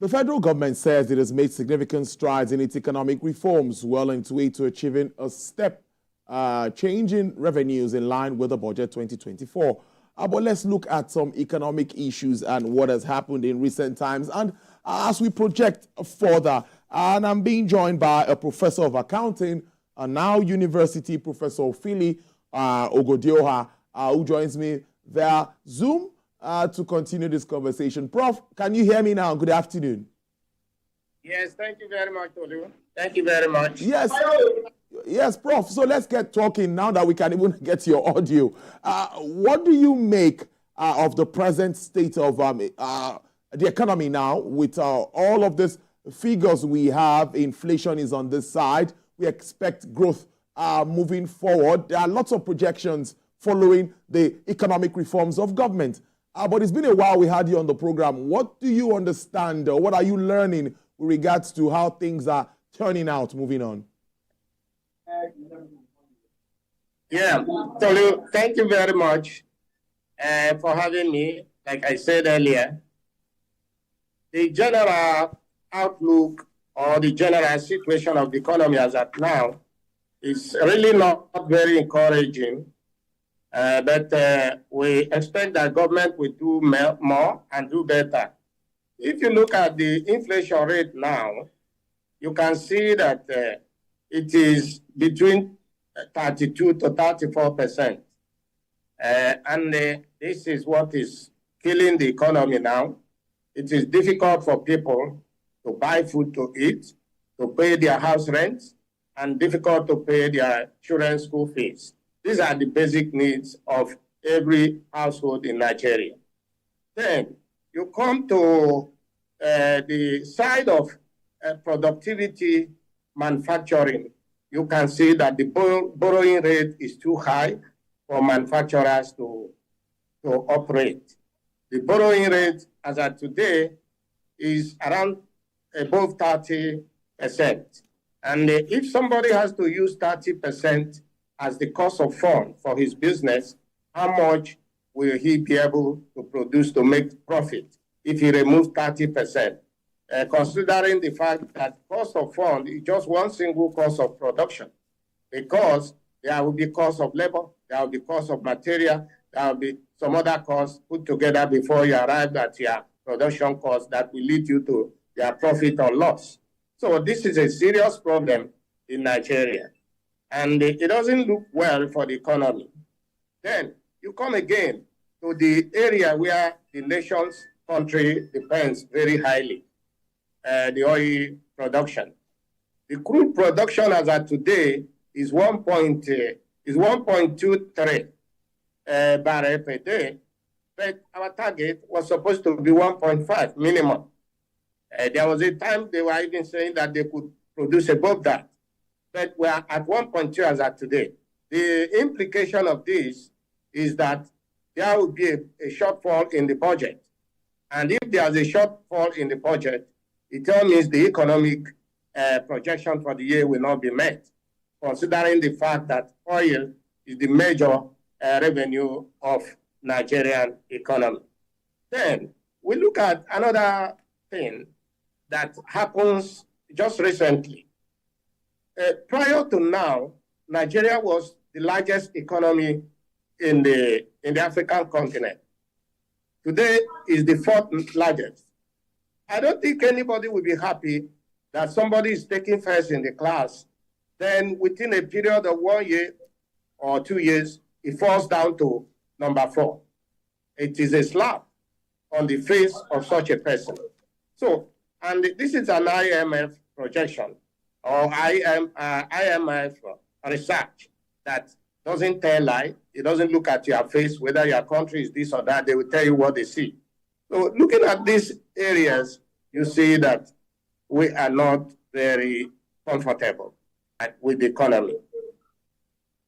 The federal government says it has made significant strides in its economic reforms, well on its way to achieving a step change in revenues in line with the budget 2024. But let's look at some economic issues and what has happened in recent times. And as we project further, and I'm being joined by a professor of accounting, a now university professor Philly Ogodioha, who joins me via Zoom to continue this conversation. Prof, can you hear me now? Good afternoon. Yes, thank you very much, Olu. Thank you very much. Yes, Prof. So let's get talking now that we can even get your audio. What do you make of the present state of the economy now with all of these figures we have? Inflation is on this side. We expect growth moving forward. There are lots of projections following the economic reforms of government. But it's been a while we had you on the program. What do you understand, or what are you learning with regards to how things are turning out, moving on? Yeah, so thank you very much for having me. Like I said earlier, the general outlook or the general situation of the economy as at now is really not very encouraging. But we expect that government will do more and do better. If you look at the inflation rate now, you can see that it is between 32 to 34%. And this is what is killing the economy now. It is difficult for people to buy food to eat, to pay their house rents, and difficult to pay their children's school fees. These are the basic needs of every household in Nigeria. Then you come to the side of productivity manufacturing. You can see that the borrowing rate is too high for manufacturers to operate. The borrowing rate as of today is around above 30%. And if somebody has to use 30% as the cost of fund for his business, how much will he be able to produce to make profit if he removes 30%? Considering the fact that cost of fund is just one single cost of production, because there will be cost of labor, there will be cost of material, there will be some other costs put together before you arrive at your production cost that will lead you to your profit or loss. So this is a serious problem in Nigeria, and it doesn't look well for the economy. Then you come again to the area where the nation's country depends very highly, the oil production. The crude production as of today is 1.23 barrel per day, but our target was supposed to be 1.5 minimum. There was a time they were even saying that they could produce above that, but we are at 1.2 as of today. The implication of this is that there will be a shortfall in the budget. And if there's a shortfall in the budget, it all means the economic projection for the year will not be met, considering the fact that oil is the major revenue of Nigerian economy. Then we look at another thing that happens just recently. Prior to now, Nigeria was the largest economy in the African continent. Today is the fourth largest. I don't think anybody will be happy that somebody is taking first in the class, then within a period of 1 year or 2 years, it falls down to number 4. It is a slap on the face of such a person. So, and this is an IMF projection or IMF research that doesn't tell lie. It doesn't look at your face, whether your country is this or that. They will tell you what they see. So looking at these areas, you see that we are not very comfortable with the economy.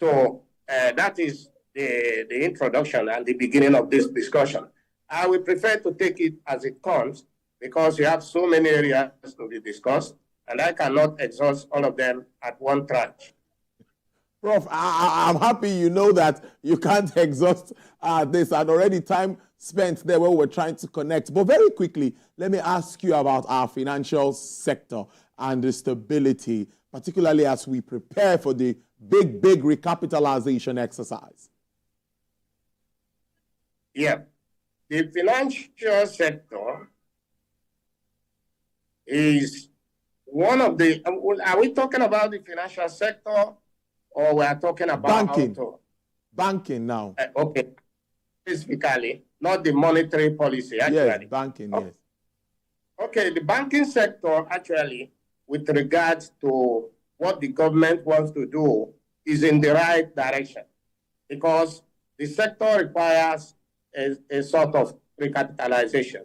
So that is the introduction and the beginning of this discussion. I would prefer to take it as it comes because you have so many areas to be discussed, and I cannot exhaust all of them at one tranche. Prof, I'm happy you know that you can't exhaust this, and already time spent there when we're trying to connect. But very quickly, let me ask you about our financial sector and the stability, particularly as we prepare for the big recapitalization exercise. Yeah. The financial sector is one of the, are we talking about the financial sector or we are talking about banking now? Okay, specifically, not the monetary policy, actually. Yes, banking, yes. Okay, the banking sector, actually, with regards to what the government wants to do, is in the right direction, because the sector requires a sort of recapitalization.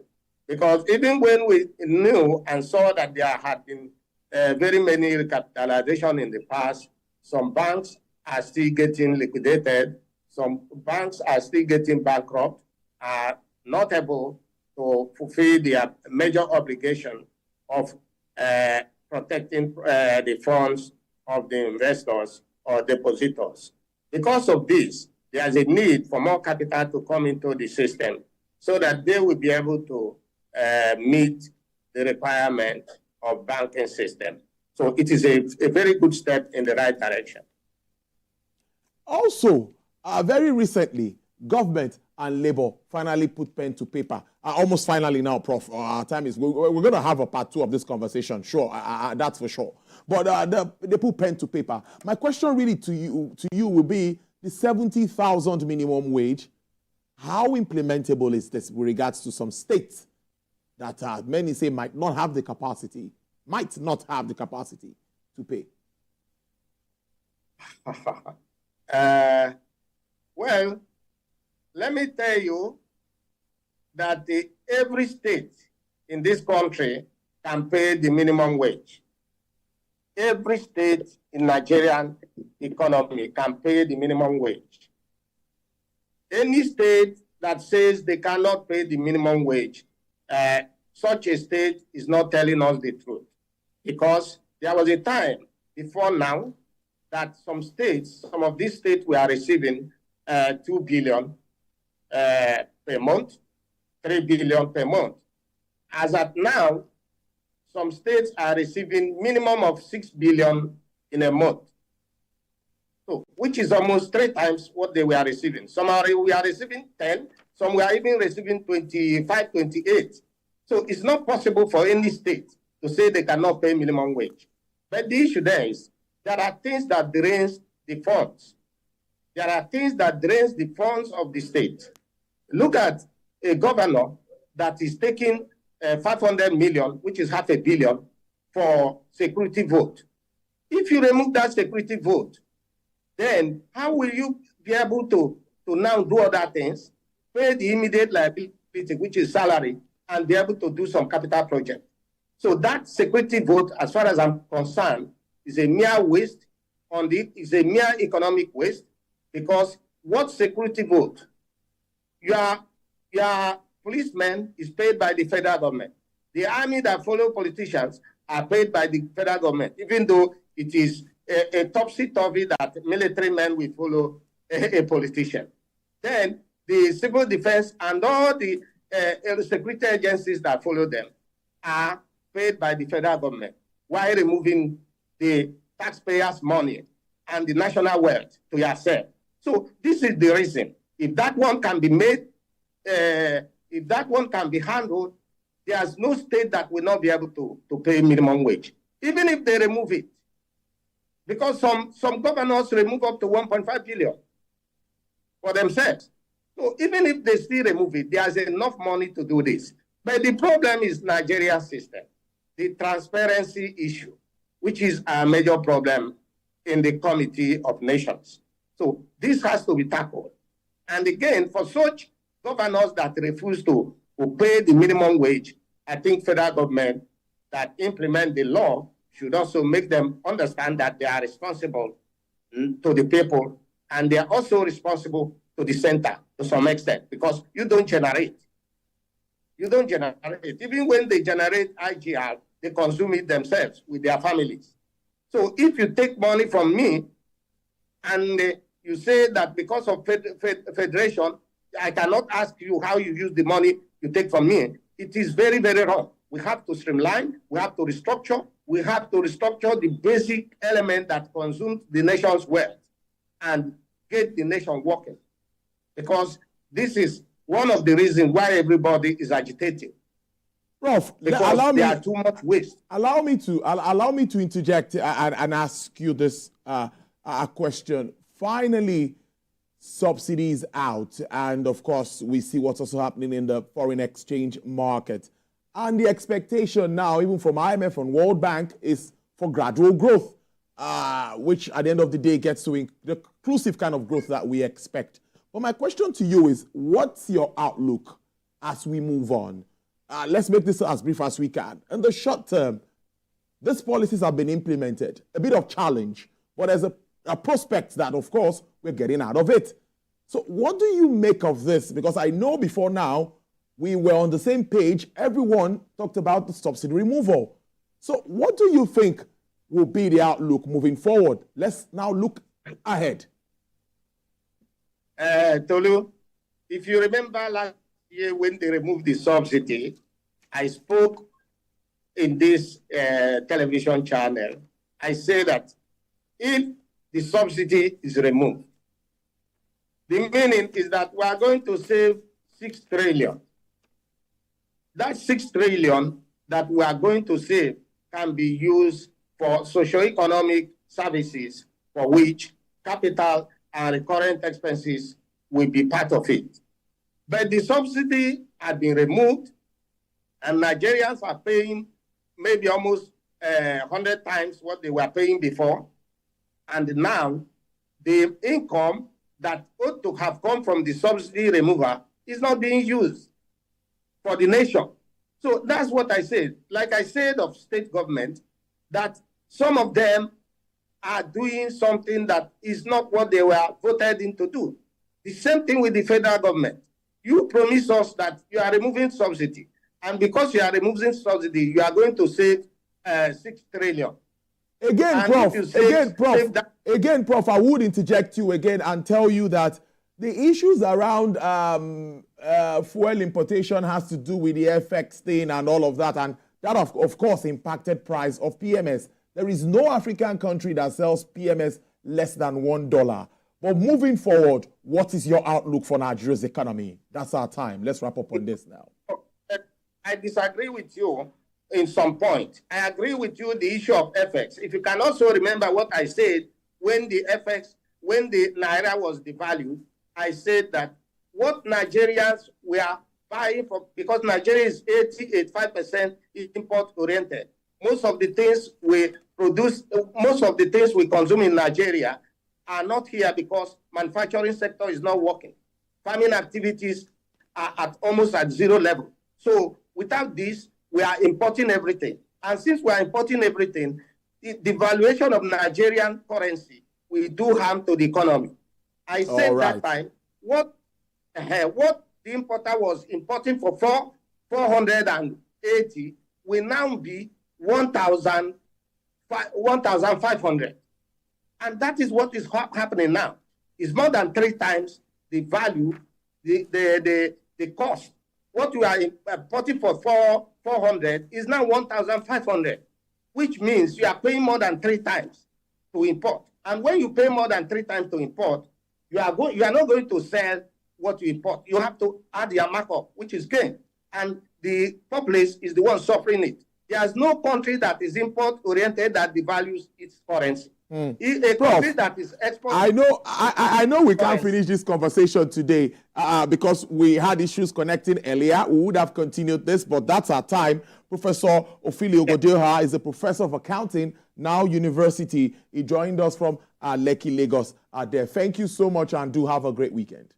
Because even when we knew and saw that there had been very many recapitalization in the past, some banks are still getting liquidated, some banks are still getting bankrupt, are not able to fulfill their major obligation of protecting the funds of the investors or depositors. Because of this, there's a need for more capital to come into the system so that they will be able to meet the requirement of banking system. So it is a very good step in the right direction. Also, very recently, government and Labour finally put pen to paper. Almost finally now, Prof. Our time is, we're going to have a part 2 of this conversation, sure, that's for sure. But they put pen to paper. My question really to you will be the 70,000 minimum wage. How implementable is this with regards to some states that many say might not have the capacity to pay? Well, let me tell you that every state in this country can pay the minimum wage. Every state in Nigerian economy can pay the minimum wage. Any state that says they cannot pay the minimum wage, such a state is not telling us the truth. Because there was a time before now that some of these states were receiving 2 billion per month, 3 billion per month. As at now, some states are receiving minimum of 6 billion in a month. So, which is almost 3 times what they were receiving. We are receiving 10, some were even receiving 25, 28. So it's not possible for any state to say they cannot pay minimum wage. But the issue there is, there are things that drains the funds. There are things that drains the funds of the state. Look at a governor that is taking 500 million, which is $500 million, for security vote. If you remove that security vote, then how will you be able to now do other things, pay the immediate liability, which is salary, and be able to do some capital project? So that security vote, as far as I'm concerned, is a mere waste is a mere economic waste, because what security vote? Your policeman is paid by the federal government. The army that follow politicians are paid by the federal government, even though it is a topsy-turvy that military men will follow a politician. Then the civil defense and all the security agencies that follow them are paid by the federal government, while removing the taxpayers' money and the national wealth to yourself. So this is the reason. If that one can be made, if that one can be handled, there's no state that will not be able to pay minimum wage, even if they remove it. Because some governors remove up to 1.5 billion for themselves. So even if they still remove it, there's enough money to do this. But the problem is Nigeria's system, the transparency issue, which is a major problem in the Committee of Nations. So this has to be tackled. And again, for such governors that refuse to pay the minimum wage, I think federal government that implement the law should also make them understand that they are responsible to the people, and they are also responsible to the center to some extent, because you don't generate. You don't generate. Even when they generate IGR, they consume it themselves with their families. So if you take money from me and you say that because of federation, I cannot ask you how you use the money you take from me. It is very, very wrong. We have to streamline. We have to restructure. We have to restructure the basic element that consumes the nation's wealth and get the nation working. Because this is one of the reasons why everybody is agitated. Prof, because there are too much waste. Allow me to interject and ask you this question. Finally, subsidies out, and of course, we see what's also happening in the foreign exchange market. And the expectation now, even from IMF and World Bank, is for gradual growth, which at the end of the day gets to the inclusive kind of growth that we expect. But my question to you is, what's your outlook as we move on? Let's make this as brief as we can. In the short term, these policies have been implemented. A bit of challenge, but there's a prospect that, of course, we're getting out of it. So what do you make of this? Because I know before now, we were on the same page. Everyone talked about the subsidy removal. So what do you think will be the outlook moving forward? Let's now look ahead. Tolu, if you remember last year when they removed the subsidy, I spoke in this television channel. I say that if the subsidy is removed, the meaning is that we are going to save 6 trillion. That 6 trillion that we are going to save can be used for socio-economic services for which capital and recurrent expenses will be part of it. But the subsidy had been removed, and Nigerians are paying maybe almost 100 times what they were paying before. And now the income that ought to have come from the subsidy removal is not being used for the nation. So that's what I said. Like I said of state government, that some of them are doing something that is not what they were voted in to do. The same thing with the federal government. You promise us that you are removing subsidy, and because you are removing subsidy, you are going to save 6 trillion. Again, Prof, I would interject you again and tell you that the issues around fuel importation has to do with the FX thing and all of that, and that of course impacted price of PMS. There is no African country that sells PMS less than $1. But moving forward, what is your outlook for Nigeria's economy? That's our time. Let's wrap up on this now. I disagree with you in some point. I agree with you the issue of FX. If you can also remember what I said when the Naira was devalued, I said that what Nigerians were buying for, because Nigeria is 85% import-oriented. Most of the things we produce, most of the things we consume in Nigeria are not here because manufacturing sector is not working. Farming activities are almost at zero level. So without this, we are importing everything. And since we are importing everything, the devaluation of Nigerian currency will do harm to the economy. I said that time, what the importer was importing for 480 will now be 1,500. And that is what is happening now. It's more than 3 times the value, the cost. What we are importing for 400 is now 1,500, which means you are paying more than 3 times to import. And when you pay more than 3 times to import, you are not going to sell what you import. You have to add your markup, which is gain. And the populace is the one suffering it. There's no country that is import-oriented that devalues its currency. A country that is export. I know we can't finish this conversation today because we had issues connecting earlier. We would have continued this, but that's our time. Professor Ophili Ogodeoha is a professor of accounting, now university. He joined us from Lekki, Lagos. Thank you so much, and do have a great weekend.